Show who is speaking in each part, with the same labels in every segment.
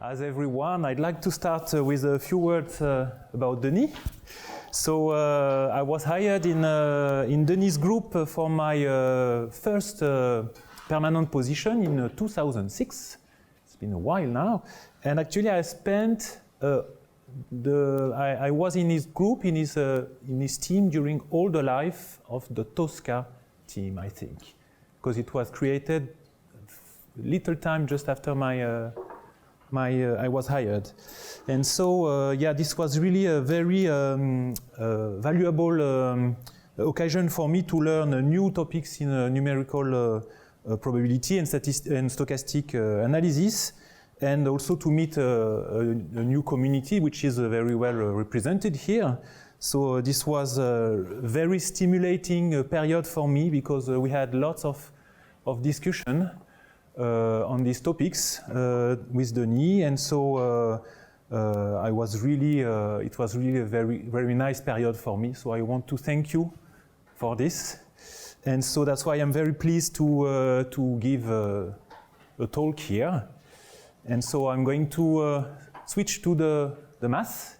Speaker 1: As everyone, I'd like to start with a few words about Denis. So I was hired in Denis' group for my first permanent position in 2006. It's been a while now. And actually I spent, I was in his group, in his team during all the life of the Tosca team, I think. Because it was created little time just after I was hired. And so, yeah, this was really a very valuable occasion for me to learn new topics in numerical probability and stochastic analysis, and also to meet a new community which is very well represented here. So this was a very stimulating period for me because we had lots of discussion on these topics with Denis, and so it was really a very nice period for me. So I want to thank you for this, and so that's why I'm very pleased to give a talk here. And so I'm going to switch to the math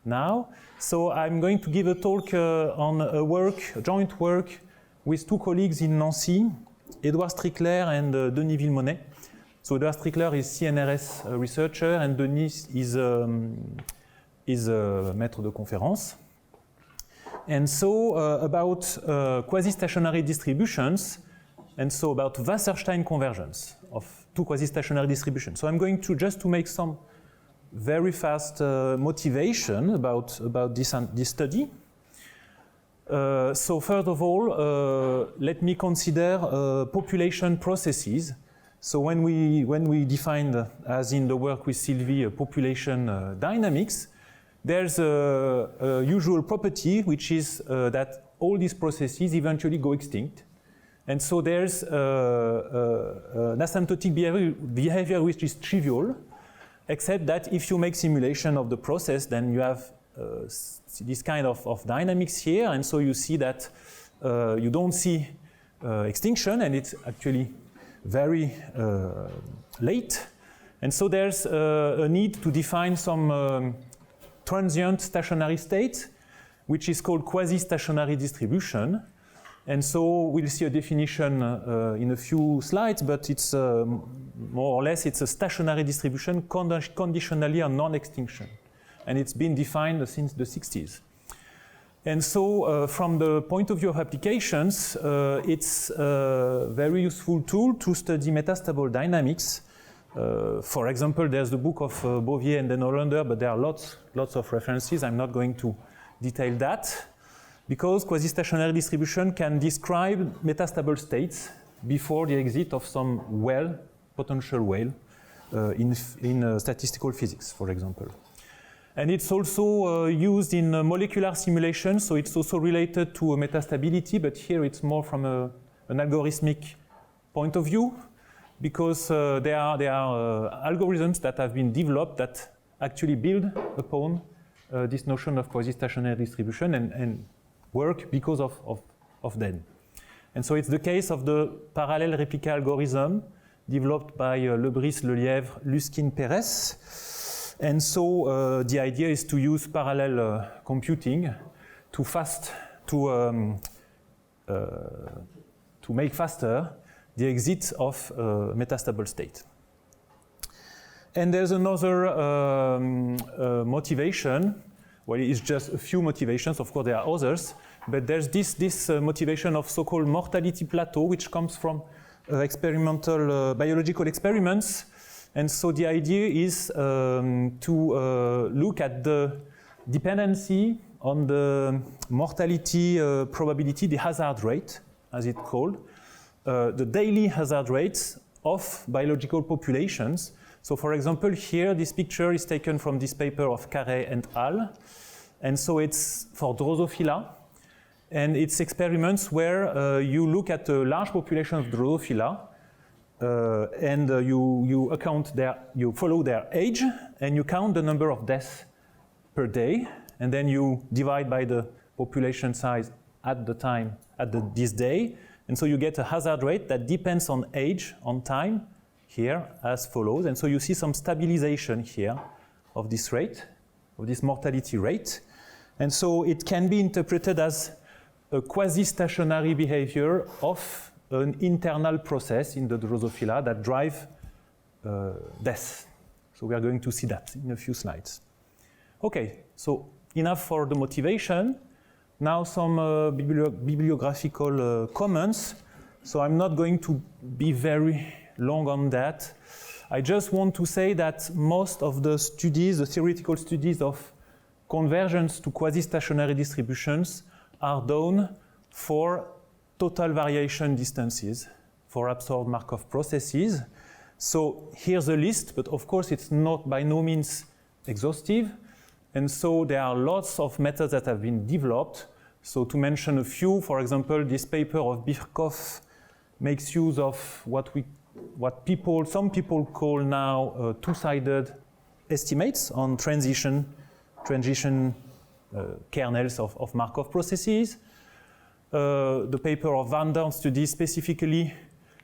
Speaker 1: now. So I'm going to give a talk on a joint work with two colleagues in Nancy, Edouard Strickler and Denis Villemonnet. So Edouard Strickler is CNRS researcher and Denis is maître de conférence. And so about quasi-stationary distributions, and so about Wasserstein convergence of two quasi-stationary distributions. So I'm going to just make some very fast motivation about this study. So first of all, let me consider population processes. So when we defined, as in the work with Sylvie, population dynamics, there's a usual property which is that all these processes eventually go extinct. And so there's an asymptotic behavior which is trivial, except that if you make simulation of the process, then you have this kind of dynamics here, and so you see that you don't see extinction, and it's actually very late. And so there's a need to define some transient stationary state, which is called quasi-stationary distribution. And so we'll see a definition in a few slides, but it's more or less it's a stationary distribution conditionally on non-extinction. And it's been defined since the 60s. And so from the point of view of applications, it's a very useful tool to study metastable dynamics. For example, there's the book of Bouvier and then Hollander, but there are lots of references. I'm not going to detail that, because quasi-stationary distribution can describe metastable states before the exit of some potential whale in statistical physics, for example. And it's also used in molecular simulation, so it's also related to metastability, but here it's more from an algorithmic point of view, because there are algorithms that have been developed that actually build upon this notion of quasi-stationary distribution and work because of them. And so it's the case of the parallel replica algorithm developed by Lebris, Lelièvre, Luskin, Perez. And so the idea is to use parallel computing to make faster the exit of metastable state. And there's another motivation. Well, it's just a few motivations. Of course, there are others, but there's this motivation of so-called mortality plateau, which comes from experimental biological experiments. And so the idea is to look at the dependency on the mortality probability, the hazard rate, as it's called, the daily hazard rates of biological populations. So for example, here, this picture is taken from this paper of Carré and al. And so it's for Drosophila. And it's experiments where you look at a large population of Drosophila, and you follow their age, and you count the number of deaths per day, and then you divide by the population size at this day, and so you get a hazard rate that depends on age, on time, here as follows. And so you see some stabilization here of this rate, of this mortality rate. And so it can be interpreted as a quasi-stationary behavior of an internal process in the Drosophila that drive death. So we are going to see that in a few slides. Okay, so enough for the motivation. Now some bibliographical comments. So I'm not going to be very long on that. I just want to say that most of the studies, the theoretical studies of convergence to quasi-stationary distributions are done for total variation distances for absorbed Markov processes. So here's a list, but of course it's not by no means exhaustive. And so there are lots of methods that have been developed. So to mention a few, for example, this paper of Markov makes use of what some people call now two-sided estimates on transition kernels of Markov processes. The paper of Van Dorn studies specifically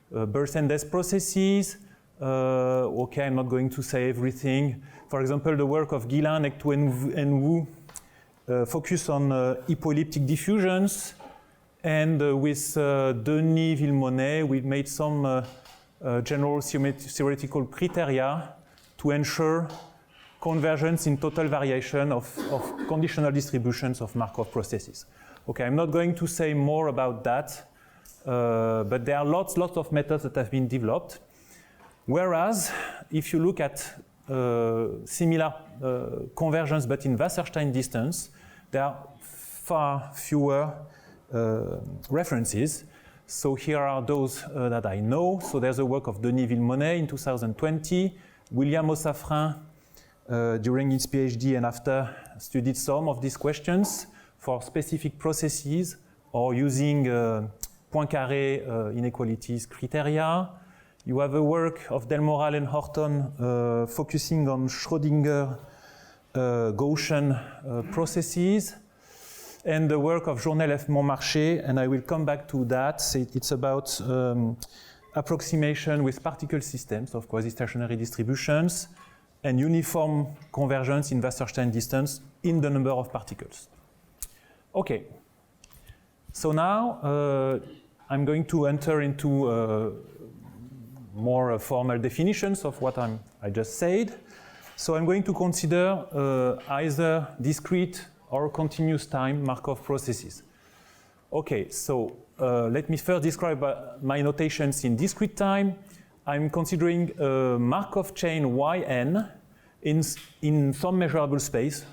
Speaker 1: Burst and Death processes. Okay, I'm not going to say everything. For example, the work of Guillain, Ectou, and Wu focus on hypoelliptic diffusions. And with Denis Villemonnet, we made some general theoretical criteria to ensure convergence in total variation of conditional distributions of Markov processes. Okay, I'm not going to say more about that, but there are lots of methods that have been developed. Whereas, if you look at similar convergence but in Wasserstein distance, there are far fewer references. So here are those that I know. So there's a work of Denis Villemonnet in 2020. William Ossafrin, during his PhD and after, studied some of these questions for specific processes or using Poincaré inequalities criteria. You have a work of Del Moral and Horton focusing on Schrödinger Gaussian processes, and the work of Journel F. Montmarché, and I will come back to that. It's about approximation with particle systems of quasi-stationary distributions and uniform convergence in Wasserstein distance in the number of particles. Okay, so now I'm going to enter into more formal definitions of what I just said. So I'm going to consider either discrete or continuous time Markov processes. Okay, so let me first describe my notations in discrete time. I'm considering a Markov chain Yn in some measurable space.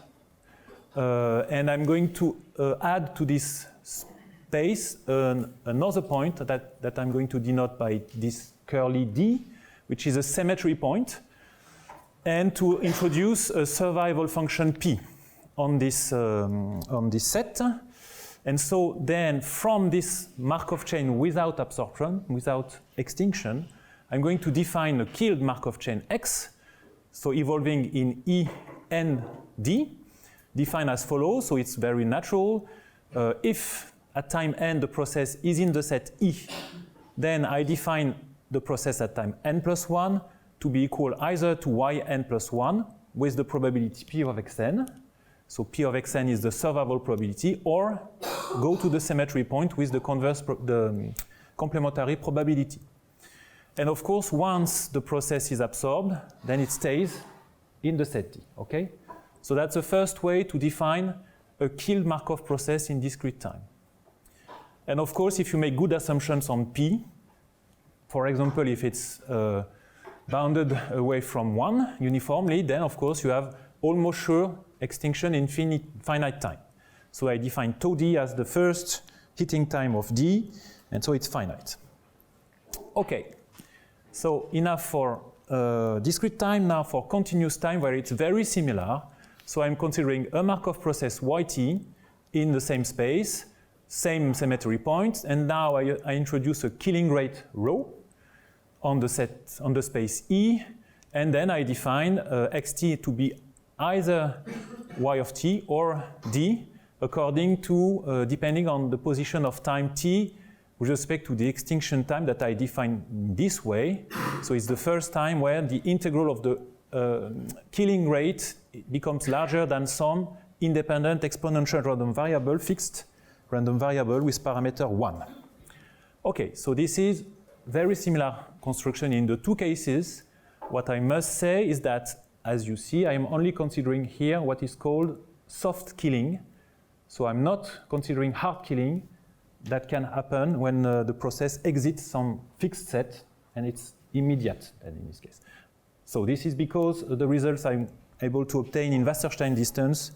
Speaker 1: And I'm going to add to this space another point that I'm going to denote by this curly D, which is a symmetry point, and to introduce a survival function P on this set. And so then from this Markov chain without absorption, without extinction, I'm going to define a killed Markov chain X, so evolving in E and D, defined as follows. So it's very natural. If at time n the process is in the set E, then I define the process at time n plus 1 to be equal either to yn plus 1 with the probability P of xn. So P of xn is the survival probability, or go to the symmetry point with the the complementary probability. And of course, once the process is absorbed, then it stays in the set T, okay? So that's the first way to define a killed Markov process in discrete time. And of course, if you make good assumptions on P, for example, if it's bounded away from 1 uniformly, then of course you have almost sure extinction in finite time. So I define tau d as the first hitting time of D, and so it's finite. Okay, so enough for discrete time. Now for continuous time, where it's very similar. So I'm considering a Markov process Yt in the same space, same symmetry points, and now I introduce a killing rate ρ on the set, on the space E, and then I define xt to be either y of t or d, according to depending on the position of time t with respect to the extinction time that I define this way. So it's the first time where the integral of the killing rate becomes larger than some independent exponential random variable, fixed random variable with parameter 1. Okay, so this is very similar construction in the two cases. What I must say is that, as you see, I am only considering here what is called soft killing. So I'm not considering hard killing. That can happen when the process exits some fixed set, and it's immediate in this case. So this is because the results I'm able to obtain in Wasserstein distance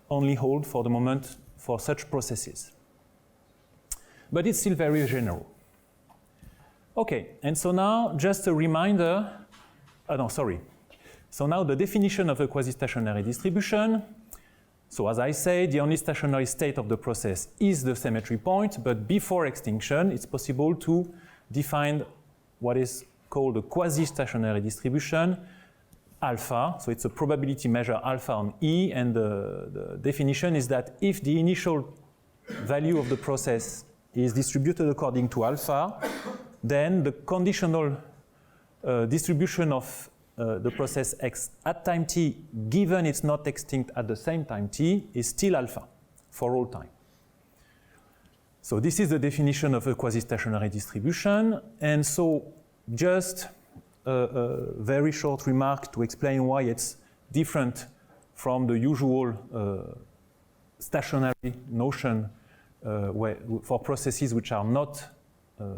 Speaker 1: only hold for the moment for such processes. But it's still very general. Okay, and so now just a reminder, So now the definition of a quasi-stationary distribution. So as I say, the only stationary state of the process is the symmetry point, but before extinction, it's possible to define what is called a quasi-stationary distribution, alpha. So it's a probability measure alpha on E, and the definition is that if the initial value of the process is distributed according to alpha, then the conditional distribution of the process x at time t, given it's not extinct at the same time t, is still alpha for all time. So this is the definition of a quasi-stationary distribution. And so just a very short remark to explain why it's different from the usual stationary notion for processes which are not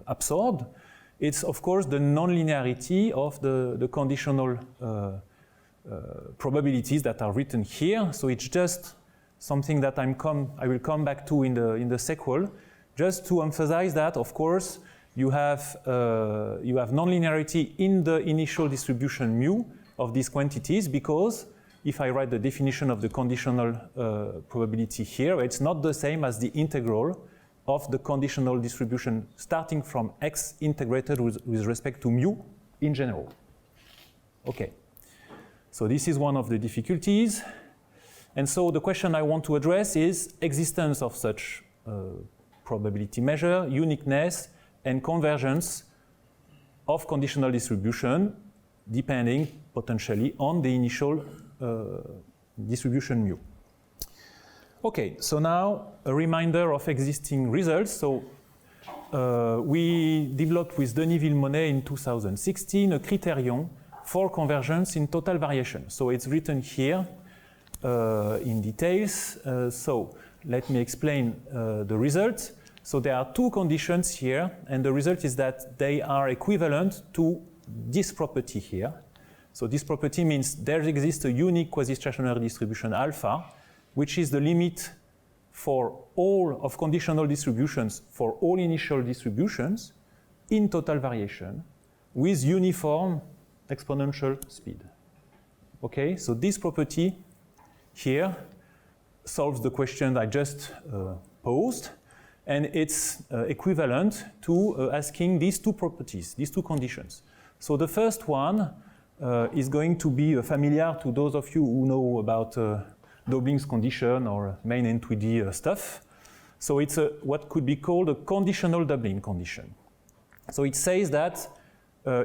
Speaker 1: absorbed. It's, of course, the nonlinearity of the conditional probabilities that are written here. So it's just something that I will come back to in the sequel, just to emphasize that, of course, you have nonlinearity in the initial distribution mu of these quantities, because if I write the definition of the conditional probability here, it's not the same as the integral of the conditional distribution starting from x integrated with respect to mu in general. Okay, so this is one of the difficulties. And so the question I want to address is existence of such probability measure, uniqueness, and convergence of conditional distribution, depending potentially on the initial distribution mu. Okay, so now a reminder of existing results. So we developed with Denis Villemonnet in 2016 a criterion for convergence in total variation. So it's written here in details. So let me explain the results. So there are two conditions here, and the result is that they are equivalent to this property here. So this property means there exists a unique quasi-stationary distribution alpha, which is the limit for all of conditional distributions for all initial distributions in total variation with uniform exponential speed. Okay, so this property here solves the question I just posed, and it's equivalent to asking these two properties, these two conditions. So the first one is going to be familiar to those of you who know about Dobling's condition or main and 2D stuff. So it's what could be called a conditional doubling condition. So it says that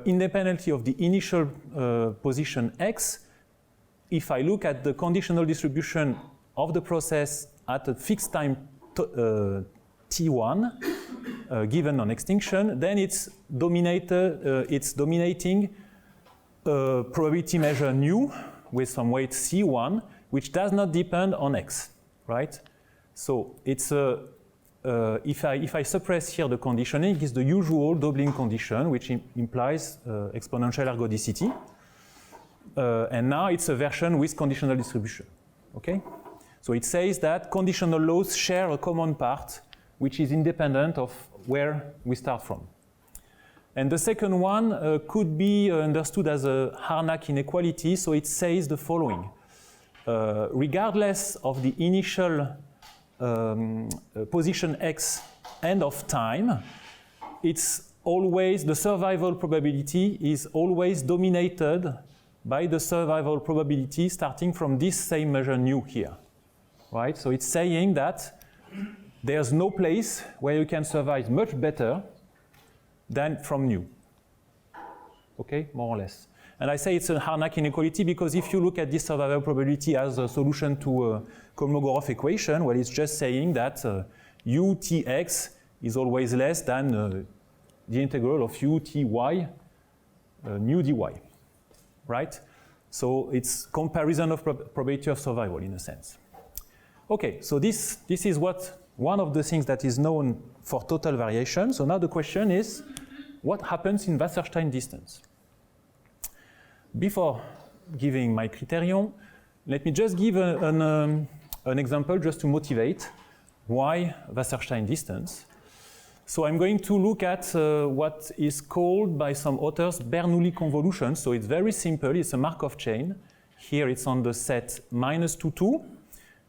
Speaker 1: independently of the initial position x, if I look at the conditional distribution of the process at a fixed time t1 given on extinction, then it's dominating probability measure nu with some weight c1, which does not depend on x, right? So it's if I suppress here the conditioning, it's the usual doubling condition, which implies exponential ergodicity. And now it's a version with conditional distribution, okay? So it says that conditional laws share a common part, which is independent of where we start from. And the second one could be understood as a Harnack inequality. So it says the following. Regardless of the initial position x and of time, it's always, the survival probability is always dominated by the survival probability starting from this same measure nu here, right? So it's saying that there's no place where you can survive much better than from nu. Okay, more or less. And I say it's a Harnack inequality because if you look at this survival probability as a solution to a Kolmogorov equation, well, it's just saying that utx is always less than the integral of uty nu dy, right? So it's comparison of probability of survival in a sense. Okay, so this is one of the things that is known for total variation. So now the question is, what happens in Wasserstein distance? Before giving my criterion, let me just give an example just to motivate why Wasserstein distance. So I'm going to look at what is called by some authors Bernoulli convolution. So it's very simple, it's a Markov chain. Here it's on the set -2, 2,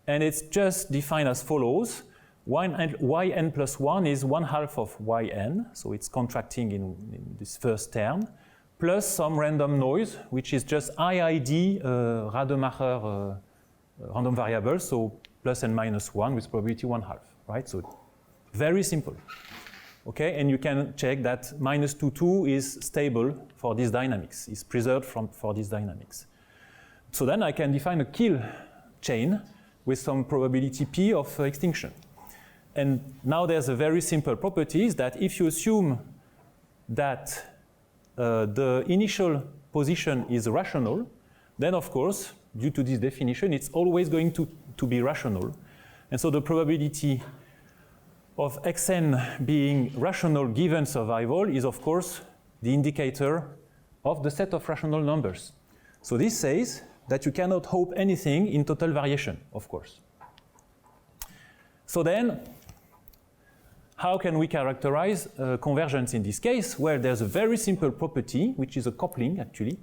Speaker 1: and it's just defined as follows. Yn plus 1 is 1/2 of yn, so it's contracting in this first term, plus some random noise, which is just IID Rademacher random variable, so plus and minus 1 with probability 1/2, right? So very simple. Okay, and you can check that -2, 2 is stable for this dynamics, is preserved for this dynamics. So then I can define a kill chain with some probability P of extinction. And now there's a very simple property is that if you assume that the initial position is rational, then of course, due to this definition, it's always going to be rational. And so the probability of xn being rational given survival is of course the indicator of the set of rational numbers. So this says that you cannot hope anything in total variation, of course. So then, how can we characterize convergence in this case? Well, there's a very simple property, which is a coupling actually.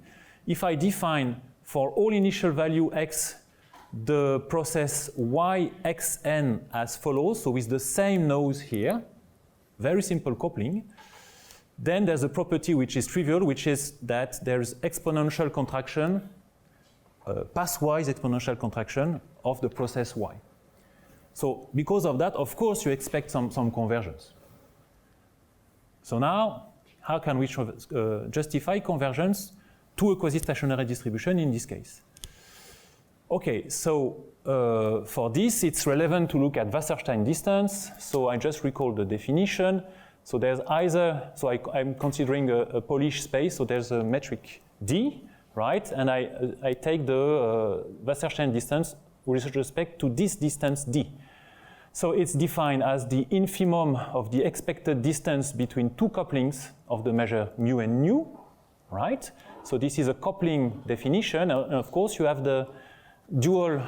Speaker 1: If I define for all initial value x the process yxn as follows, so with the same nose here, very simple coupling, then there's a property which is trivial, which is that there's exponential contraction, pathwise exponential contraction of the process y. So because of that, of course, you expect some convergence. So now, how can we justify convergence to a quasi-stationary distribution in this case? Okay, so for this, it's relevant to look at Wasserstein distance. So I just recall the definition. So there's either, so I'm considering a Polish space, so there's a metric D, right? And I take the Wasserstein distance with respect to this distance D. So it's defined as the infimum of the expected distance between two couplings of the measure mu and nu, right? So this is a coupling definition, and of course you have the dual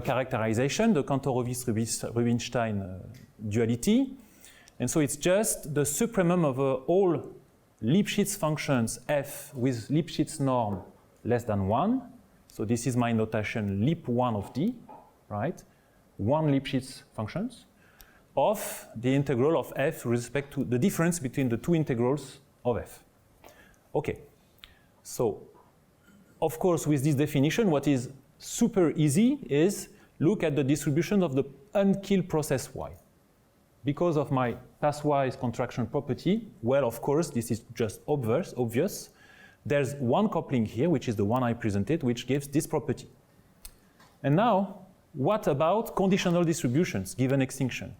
Speaker 1: characterization, the Kantorowicz-Rubinstein duality. And so it's just the supremum of all Lipschitz functions f with Lipschitz norm less than 1. So this is my notation Lip1 of D, right? 1 Lipschitz functions of the integral of f with respect to the difference between the two integrals of f. Okay, so of course with this definition what is super easy is look at the distribution of the unkilled process y. Because of my pathwise contraction property, well, of course, this is just obvious. There's one coupling here, which is the one I presented, which gives this property. And now, what about conditional distributions given extinction?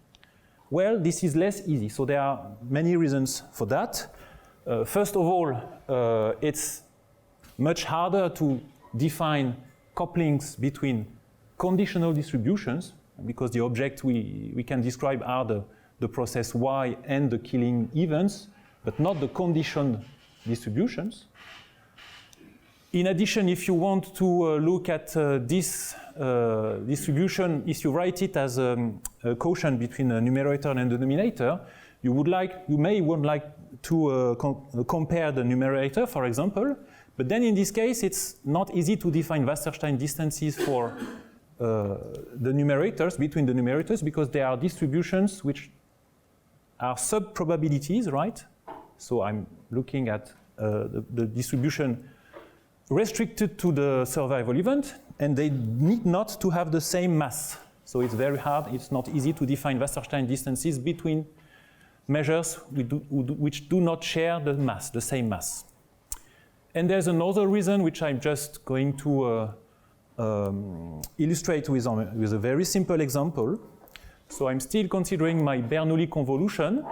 Speaker 1: Well, this is less easy. So there are many reasons for that. First of all, it's much harder to define couplings between conditional distributions, because the object we can describe are the process y and the killing events, but not the conditioned distributions. In addition, if you want to look at this distribution, if you write it as a quotient between the numerator and the denominator, you may like to compare the numerator, for example, but then in this case, it's not easy to define Wasserstein distances for the numerators, between the numerators, because there are distributions which are sub-probabilities, right? So I'm looking at the distribution restricted to the survival event, and they need not to have the same mass. So it's very hard, it's not easy to define Wasserstein distances between measures which do not share the mass, the same mass. And there's another reason which I'm just going to illustrate with a very simple example. So I'm still considering my Bernoulli convolution,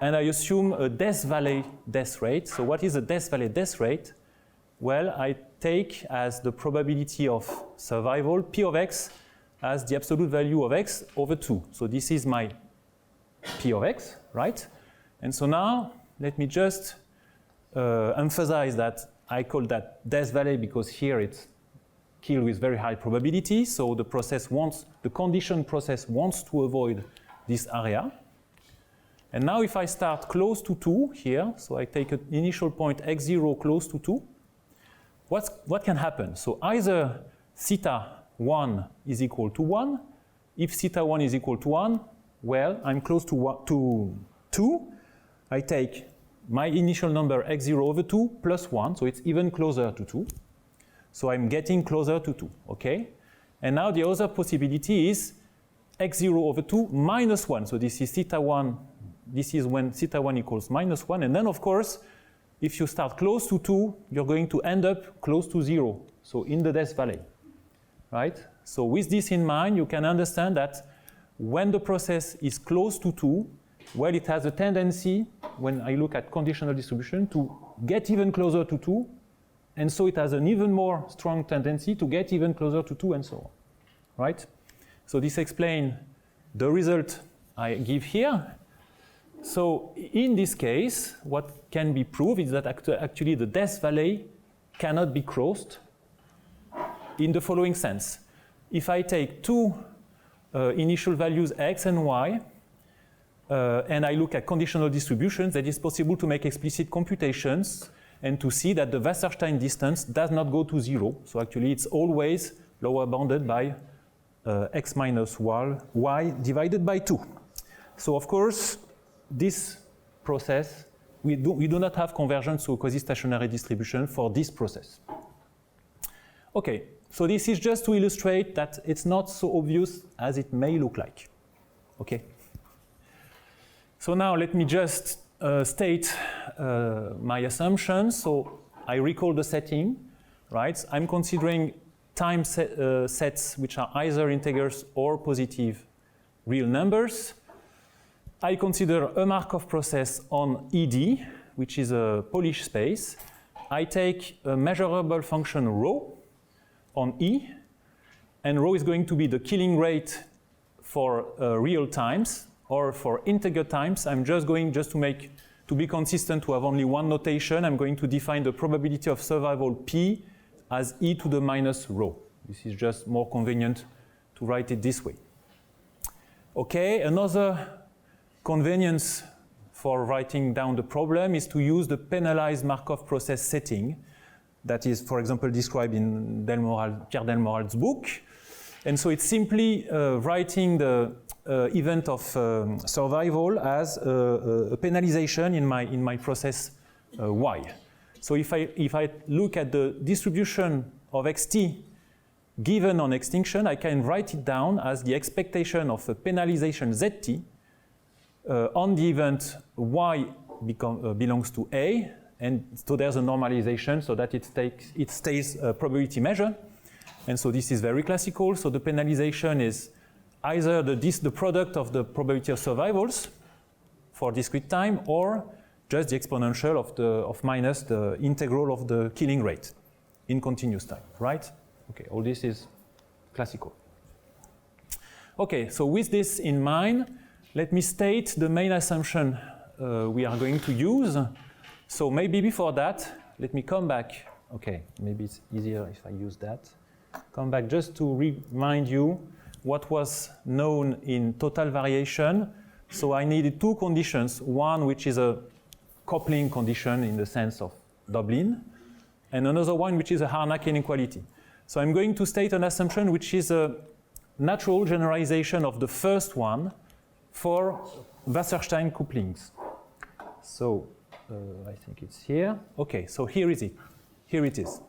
Speaker 1: and I assume a Death Valley death rate. So what is a Death Valley death rate? Well, I take as the probability of survival P of x as the absolute value of x over 2. So this is my P of x, right? And so now let me just emphasize that I call that Death Valley because here it's killed with very high probability. So the condition process wants to avoid this area. And now if I start close to 2 here, so I take an initial point x0 close to 2, what can happen? So either theta 1 is equal to 1. If theta 1 is equal to 1, well, I'm close to 2. I take my initial number x0 over 2 plus 1, so it's even closer to 2. So I'm getting closer to 2, okay? And now the other possibility is x0 over 2 minus 1. So this is theta 1. This is when theta 1 equals minus 1. And then, of course, if you start close to 2, you're going to end up close to 0, so in the Death Valley, right? So with this in mind, you can understand that when the process is close to 2, well, it has a tendency, when I look at conditional distribution, to get even closer to 2. And so it has an even more strong tendency to get even closer to 2 and so on, right? So this explains the result I give here. So in this case, what can be proved is that actually the Death Valley cannot be crossed in the following sense. If I take two initial values x and y, and I look at conditional distributions, that is possible to make explicit computations and to see that the Wasserstein distance does not go to 0. So actually it's always lower bounded by x minus y divided by 2. So of course, this process, we do not have convergence to a quasi-stationary distribution for this process. Okay, so this is just to illustrate that it's not so obvious as it may look like. Okay. So now let me just state my assumptions. So I recall the setting, right? I'm considering time sets which are either integers or positive real numbers. I consider a Markov process on ED, which is a Polish space. I take a measurable function rho on E, and rho is going to be the killing rate for real times, or for integer times. I'm just going to be consistent, to have only one notation. I'm going to define the probability of survival P as e to the minus rho. This is just more convenient to write it this way. Okay, another convenience for writing down the problem is to use the penalized Markov process setting that is, for example, described in Pierre Delmoral's book. And so it's simply writing the event of survival as a penalization in my process y. So if I look at the distribution of xt given on extinction, I can write it down as the expectation of a penalization zt on the event y belongs to A, and so there's a normalization so that it stays a probability measure. And so this is very classical. So the penalization is either the product of the probability of survivals for discrete time, or just the exponential of minus the integral of the killing rate in continuous time, right? Okay, all this is classical. Okay, so with this in mind, let me state the main assumption we are going to use. So maybe before that, let me come back. Okay, maybe it's easier if I use that. Come back just to remind you what was known in total variation. So I needed two conditions. One, which is a coupling condition in the sense of Dublin, and another one, which is a Harnack inequality. So I'm going to state an assumption which is a natural generalization of the first one for Wasserstein couplings. So I think it's here. Okay, so here is it. Here it is.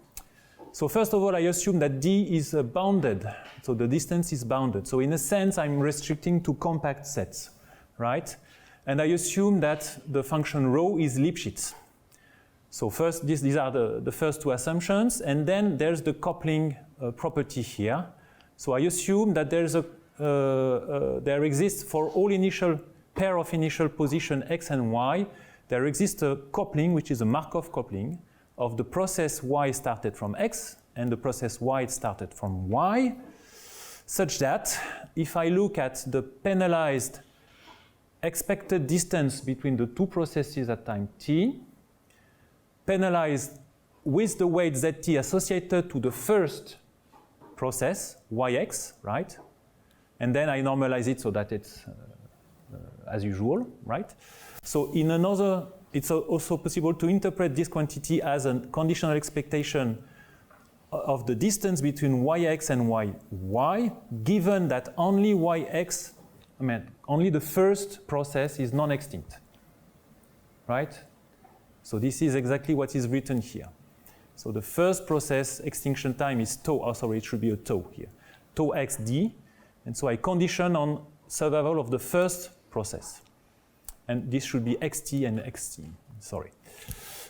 Speaker 1: So first of all, I assume that D is bounded. So the distance is bounded. So in a sense, I'm restricting to compact sets, right? And I assume that the function rho is Lipschitz. So first, these are the first two assumptions. And then there's the coupling property here. So I assume that there exists for all initial pair of initial position x and y, there exists a coupling, which is a Markov coupling, of the process y started from x and the process y started from y, such that if I look at the penalized expected distance between the two processes at time t, penalized with the weight zt associated to the first process, yx, right? And then I normalize it so that it's as usual, right? So in another, it's also possible to interpret this quantity as a conditional expectation of the distance between yx and yy, given that only yx, only the first process is non-extinct, right? So this is exactly what is written here. So the first process extinction time is tau, oh sorry, it should be a tau here, tau xd, and so I condition on survival of the first process. And this should be xt and xt, sorry.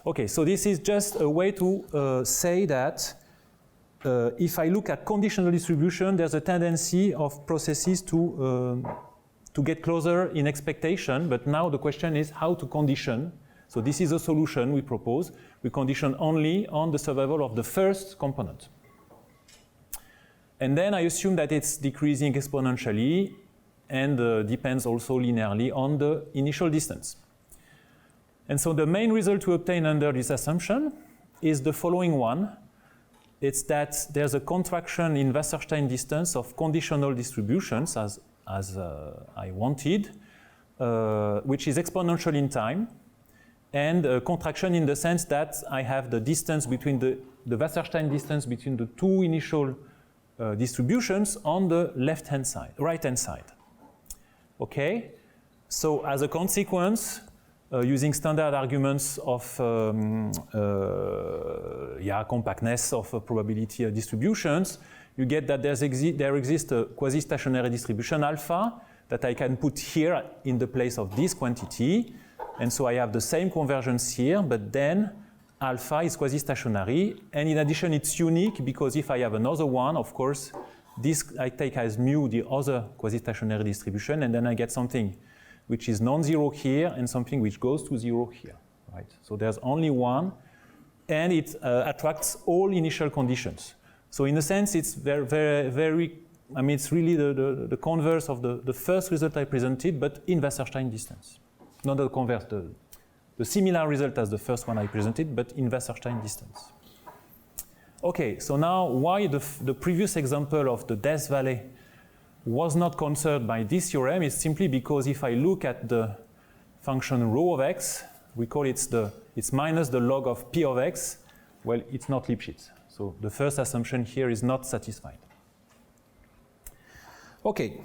Speaker 1: Okay, so this is just a way to say that if I look at conditional distribution, there's a tendency of processes to get closer in expectation, but now the question is how to condition. So this is a solution we propose. We condition only on the survival of the first component. And then I assume that it's decreasing exponentially and depends also linearly on the initial distance. And so the main result to obtain under this assumption is the following one. It's that there's a contraction in Wasserstein distance of conditional distributions as I wanted, which is exponential in time, and a contraction in the sense that I have the distance between the Wasserstein distance between the two initial distributions on the left-hand side, right-hand side. Okay, so as a consequence, using standard arguments of compactness of probability distributions, you get that there exists a quasi-stationary distribution alpha that I can put here in the place of this quantity, and so I have the same convergence here, but then alpha is quasi-stationary, and in addition it's unique because if I have another one, of course, this I take as mu the other quasi-stationary distribution, and then I get something which is non-zero here and something which goes to 0 here, right? So there's only one, and it attracts all initial conditions. So in a sense, it's very I mean, it's really the converse of the first result I presented, but in Wasserstein distance. Not the converse, the similar result as the first one I presented, but in Wasserstein distance. Okay, so now why the previous example of the Death Valley was not concerned by this theorem is simply because if I look at the function rho of x, we call it's minus the log of p of x, well, it's not Lipschitz. So the first assumption here is not satisfied. Okay,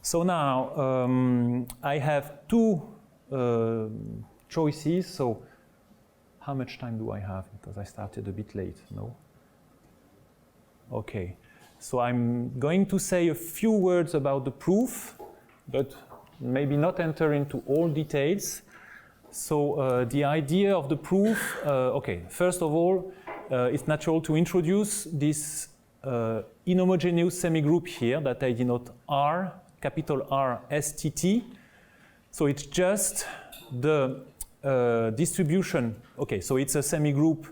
Speaker 1: so now I have two choices. So how much time do I have? Because I started a bit late, no? Okay, so I'm going to say a few words about the proof, but maybe not enter into all details. So the idea of the proof, okay, first of all, it's natural to introduce this inhomogeneous semigroup here that I denote R, capital R, STT. So it's just the distribution. Okay, so it's a semigroup.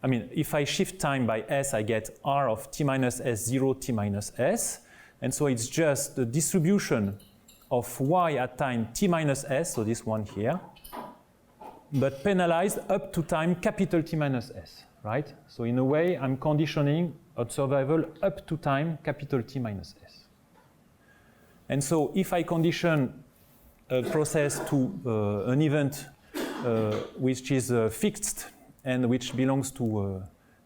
Speaker 1: I mean, if I shift time by s, I get R of t minus s0, t minus s. And so it's just the distribution of y at time t minus s, so this one here, but penalized up to time capital T minus s, right? So in a way, I'm conditioning a survival up to time capital T minus s. And so if I condition a process to an event which is fixed and which belongs to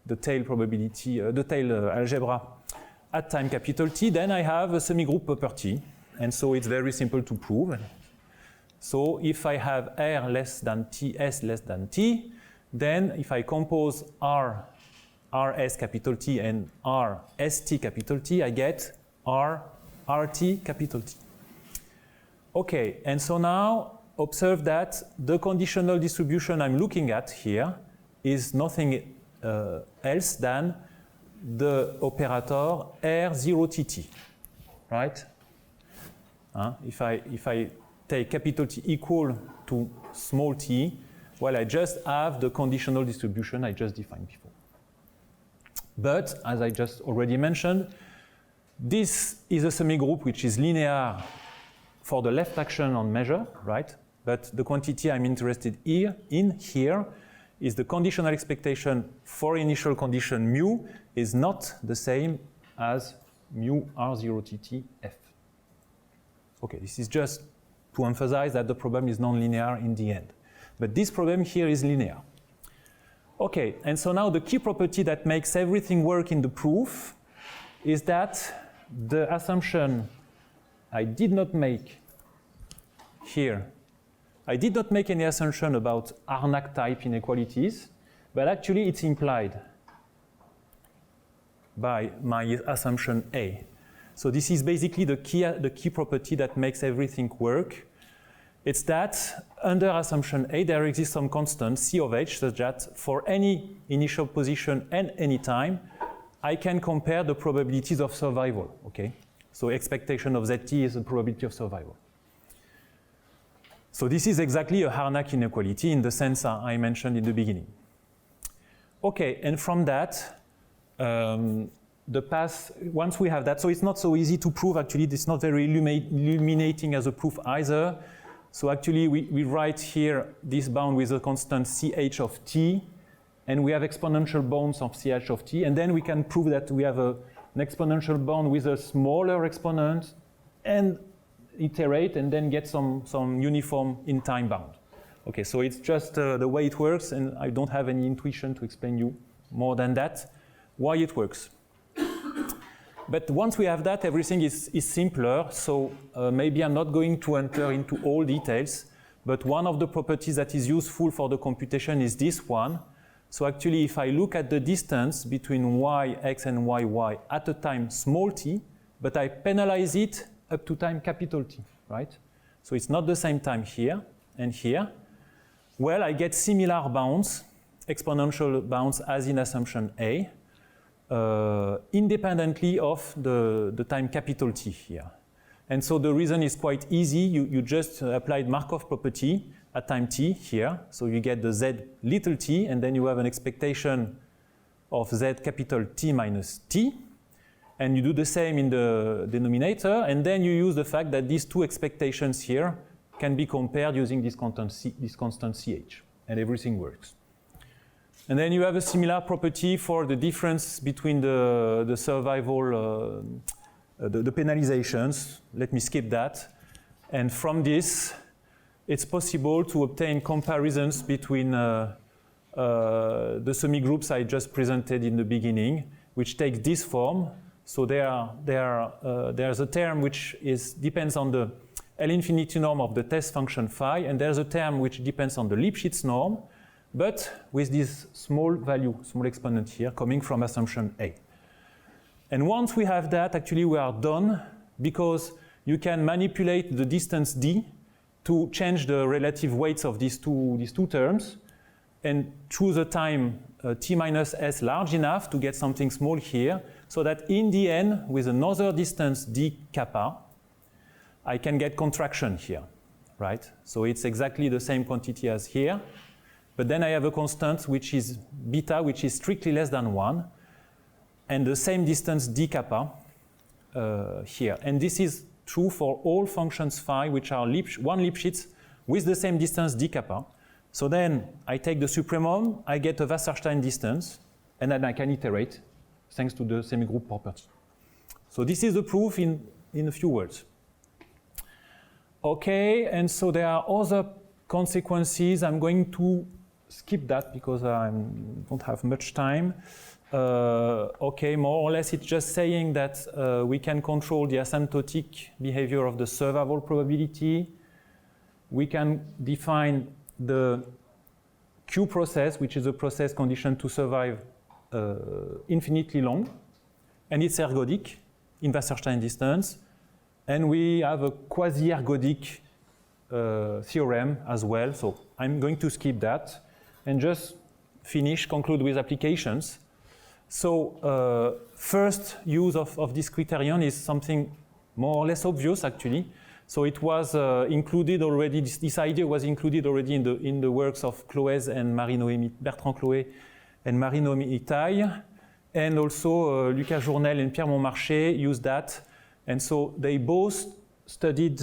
Speaker 1: the tail probability, the tail algebra at time capital T, then I have a semigroup property. And so it's very simple to prove. So if I have R less than T, S less than T, then if I compose R Rs capital T and Rst capital T, I get RT capital T. Okay, and so now observe that the conditional distribution I'm looking at here is nothing else than the operator R0TT, right? If I take capital T equal to small t, well, I just have the conditional distribution I just defined before. But, as I just already mentioned, this is a semigroup which is linear for the left action on measure, right? But the quantity I'm interested in here is the conditional expectation for initial condition mu is not the same as mu R0TT F. Okay, this is just to emphasize that the problem is non-linear in the end. But this problem here is linear. Okay, and so now the key property that makes everything work in the proof is that the assumption I did not make here, I did not make any assumption about Harnack type inequalities, but actually it's implied by my assumption A. So this is basically the key property that makes everything work. It's that under assumption A, there exists some constant C of H such that for any initial position and any time, I can compare the probabilities of survival, okay? So expectation of ZT is the probability of survival. So this is exactly a Harnack inequality in the sense I mentioned in the beginning. Okay, and from that, the path, once we have that, so it's not so easy to prove actually, it's not very illuminating as a proof either. So actually we write here this bound with a constant CH of t, and we have exponential bounds of CH of t, and then we can prove that we have an exponential bound with a smaller exponent and iterate and then get some uniform in time bound. Okay, so it's just the way it works, and I don't have any intuition to explain you more than that why it works. But once we have that, everything is simpler. So maybe I'm not going to enter into all details, but one of the properties that is useful for the computation is this one. So actually, if I look at the distance between yx and yy at a time small t, but I penalize it up to time capital T, right? So it's not the same time here and here. Well, I get similar bounds, exponential bounds as in assumption A, independently of the time capital T here. And so the reason is quite easy. You just applied Markov property at time t here. So you get the z little t, and then you have an expectation of z capital T minus t. And you do the same in the denominator, and then you use the fact that these two expectations here can be compared using this constant CH, and everything works. And then you have a similar property for the difference between the survival, the penalizations. Let me skip that. And from this, it's possible to obtain comparisons between the semigroups I just presented in the beginning, which takes this form. So there's a term which depends on the L infinity norm of the test function phi, and there's a term which depends on the Lipschitz norm, but with this small value, small exponent here, coming from assumption A. And once we have that, actually we are done, because you can manipulate the distance d to change the relative weights of these two terms, and choose a time t minus s large enough to get something small here, so that in the end, with another distance d kappa, I can get contraction here, right? So it's exactly the same quantity as here, but then I have a constant which is beta, which is strictly less than 1, and the same distance d kappa here. And this is true for all functions phi which are one Lipschitz with the same distance d kappa. So then I take the supremum, I get a Wasserstein distance, and then I can iterate thanks to the semigroup property. So this is the proof in a few words. Okay, and so there are other consequences. I'm going to skip that because I don't have much time. Okay, more or less it's just saying that we can control the asymptotic behavior of the survival probability. We can define the Q process, which is a process conditioned to survive infinitely long, and it's ergodic in Wasserstein distance, and we have a quasi-ergodic theorem as well, so I'm going to skip that and just conclude with applications. So first use of this criterion is something more or less obvious actually. So it was included already, this idea was included already in the works of Bertrand Chloé and Marie-Noémie Itaille, and also Luca Journel and Pierre Montmarché used that. And so they both studied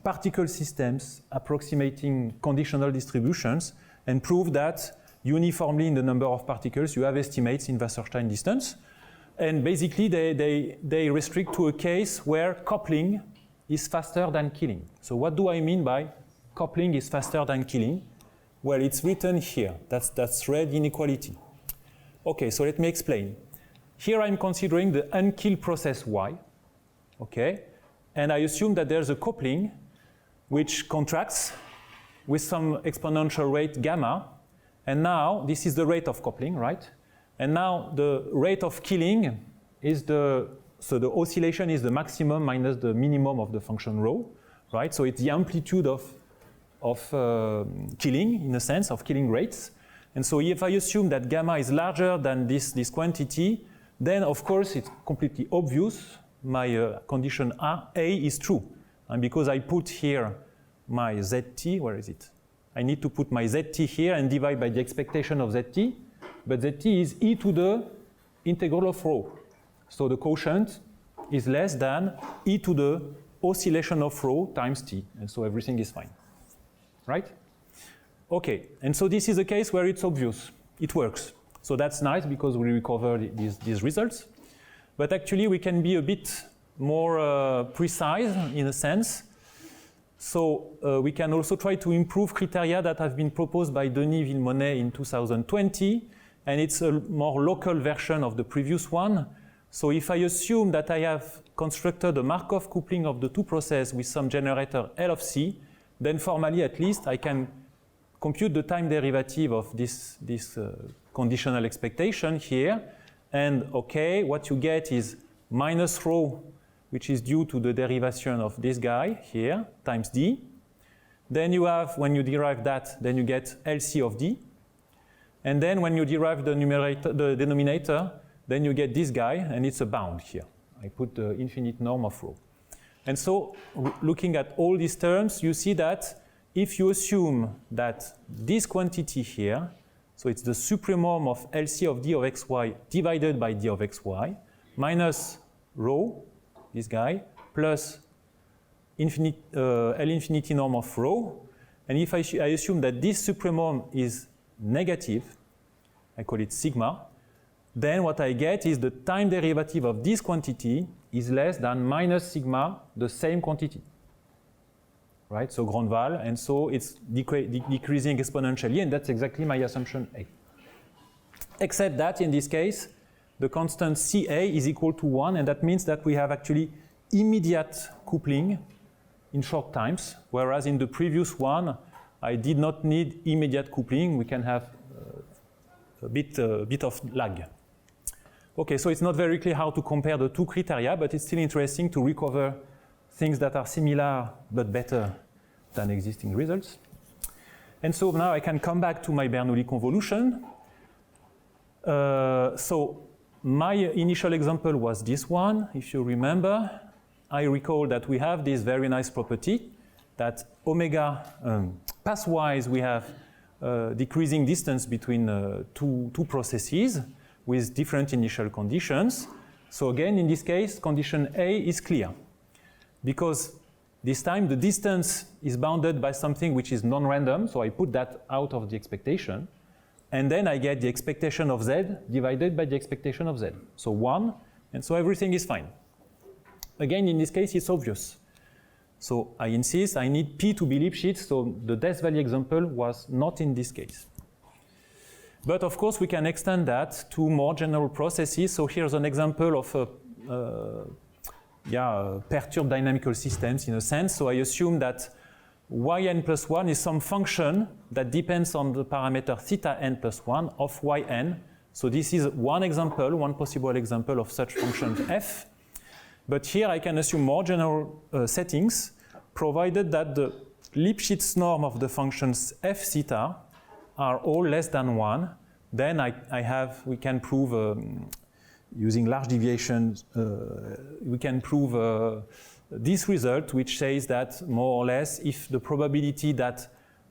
Speaker 1: particle systems approximating conditional distributions and proved that uniformly in the number of particles you have estimates in Wasserstein distance. And basically they restrict to a case where coupling is faster than killing. So what do I mean by coupling is faster than killing? Well, it's written here. That's red inequality. Okay, so let me explain. Here I'm considering the unkilled process Y. Okay, and I assume that there's a coupling which contracts with some exponential rate gamma. And now this is the rate of coupling, right? And now the rate of killing is so the oscillation is the maximum minus the minimum of the function rho, right? So it's the amplitude of killing, in a sense, of killing rates. And so if I assume that gamma is larger than this quantity, then of course it's completely obvious my condition A is true. And because I put here my zt, where is it? I need to put my zt here and divide by the expectation of zt, but zt is e to the integral of rho. So the quotient is less than e to the oscillation of rho times t, and so everything is fine, right? Okay, and so this is a case where it's obvious, it works. So that's nice because we recover these results. But actually we can be a bit more precise in a sense. So we can also try to improve criteria that have been proposed by Denis Villemonnet in 2020, and it's a more local version of the previous one. So if I assume that I have constructed a Markov coupling of the two processes with some generator L of C, then formally at least I can compute the time derivative of this conditional expectation here. And okay, what you get is minus rho, which is due to the derivation of this guy here, times d. Then you have, when you derive that, then you get LC of d. And then when you derive the denominator, then you get this guy, and it's a bound here. I put the infinite norm of rho. And so, looking at all these terms, you see that if you assume that this quantity here, so it's the supremum of LC of d of xy divided by d of xy, minus rho, this guy, plus L infinity norm of rho, and if I assume that this supremum is negative, I call it sigma, then what I get is the time derivative of this quantity is less than minus sigma, the same quantity. Right, so grand val, and so it's decreasing exponentially, and that's exactly my assumption A. Except that in this case, the constant Ca is equal to 1, and that means that we have actually immediate coupling in short times, whereas in the previous one, I did not need immediate coupling. We can have a bit of lag. Okay, so it's not very clear how to compare the two criteria, but it's still interesting to recover things that are similar but better than existing results. And so now I can come back to my Bernoulli convolution. So my initial example was this one. If you remember, I recall that we have this very nice property that omega, pathwise we have decreasing distance between two processes with different initial conditions. So again, in this case, condition A is clear, because this time the distance is bounded by something which is non-random, so I put that out of the expectation, and then I get the expectation of z divided by the expectation of z. So 1, and so everything is fine. Again, in this case, it's obvious. So I insist, I need P to be Lipschitz, so the Death Valley example was not in this case. But of course, we can extend that to more general processes. So here's an example of perturbed dynamical systems in a sense. So I assume that yn plus 1 is some function that depends on the parameter theta n plus 1 of yn. So this is one example, one possible example of such function f. But here I can assume more general settings, provided that the Lipschitz norm of the functions f theta are all less than 1. Then we can prove, using large deviations, we can prove this result, which says that more or less, if the probability that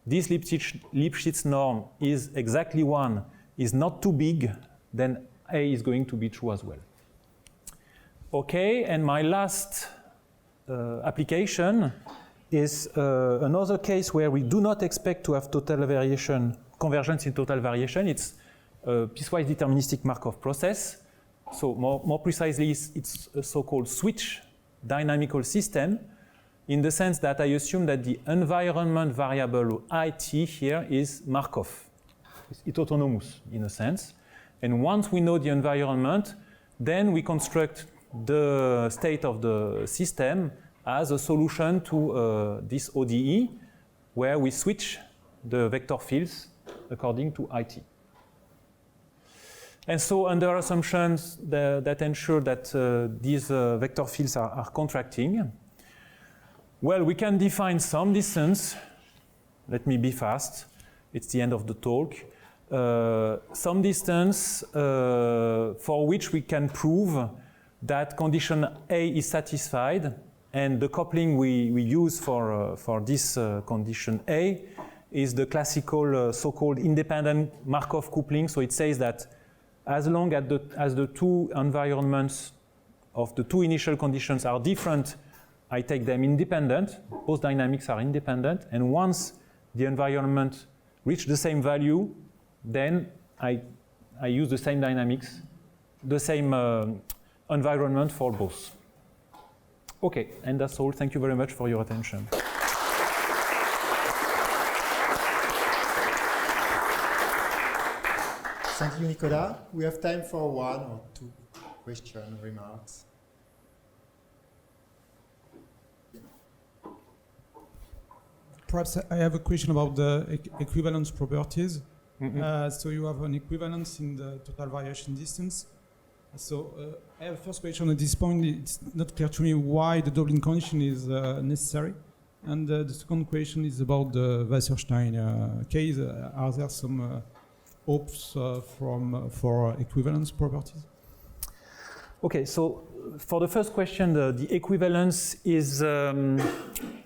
Speaker 1: this Lipschitz norm is exactly 1 is not too big, then A is going to be true as well. Okay, and my last application is another case where we do not expect to have total variation, convergence in total variation. It's a piecewise deterministic Markov process. So more precisely, it's a so-called switch dynamical system, in the sense that I assume that the environment variable it here is Markov. It's autonomous in a sense. And once we know the environment, then we construct the state of the system as a solution to this ODE, where we switch the vector fields according to IT. And so under assumptions that ensure that these vector fields are contracting, well, we can define some distance. Let me be fast. It's the end of the talk. Some distance for which we can prove that condition A is satisfied, and the coupling we use for this condition A is the classical so-called independent Markov coupling. So it says that as long as the two environments of the two initial conditions are different, I take them independent. Both dynamics are independent, and once the environment reach the same value, then I use the same dynamics, the same environment for both. Okay, and that's all. Thank you very much for your attention.
Speaker 2: Thank you, Nicolas. We have time for one or two questions, remarks.
Speaker 3: Perhaps I have a question about the equivalence properties. So you have an equivalence in the total variation distance. So I have a first question at this point. It's not clear to me why the doubling condition is necessary. And the second question is about the Wasserstein case. Are there some hopes for equivalence properties?
Speaker 1: Okay, so for the first question, the equivalence is,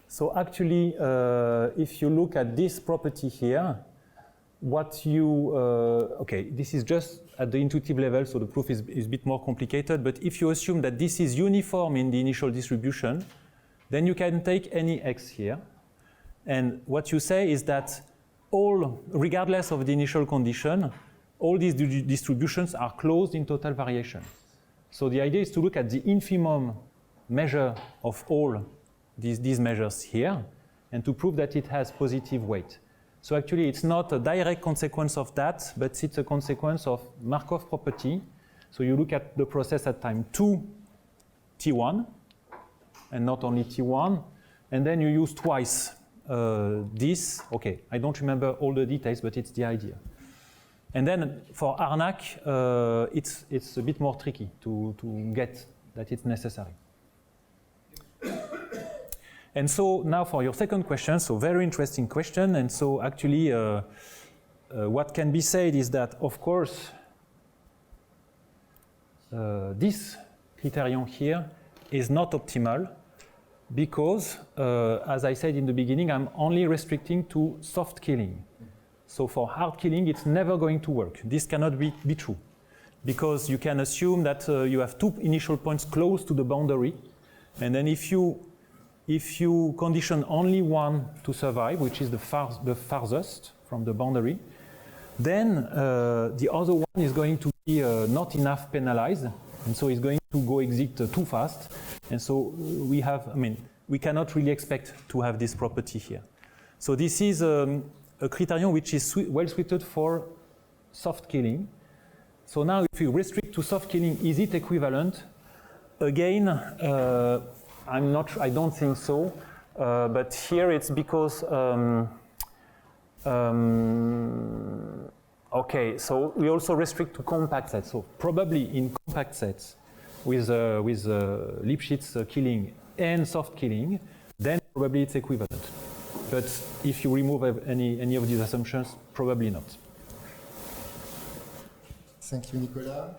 Speaker 1: so actually, if you look at this property here, what you, okay, this is just at the intuitive level, so the proof is a bit more complicated, but if you assume that this is uniform in the initial distribution, then you can take any x here, and what you say is that all, regardless of the initial condition, all these distributions are closed in total variation. So the idea is to look at the infimum measure of all these measures here, and to prove that it has positive weight. So actually, it's not a direct consequence of that, but it's a consequence of Markov property. So you look at the process at time 2, T1, and not only T1, and then you use twice this. Okay, I don't remember all the details, but it's the idea. And then for Harnack, it's a bit more tricky to get that it's necessary. And so now for your second question, so very interesting question. And so actually what can be said is that, of course, this criterion here is not optimal because, as I said in the beginning, I'm only restricting to soft killing. So for hard killing, it's never going to work. This cannot be true because you can assume that you have two initial points close to the boundary, and then if you condition only one to survive, which is the farthest from the boundary, then the other one is going to be not enough penalized, and so it's going to go exit too fast. And so we have, I mean, we cannot really expect to have this property here. So this is a criterion which is well suited for soft killing. So now if you restrict to soft killing, is it equivalent? Again, I don't think so, but here it's because Okay, so we also restrict to compact sets. So probably in compact sets with Lipschitz killing and soft killing, then probably it's equivalent. But if you remove any of these assumptions, probably not.
Speaker 2: Thank you, Nicolas.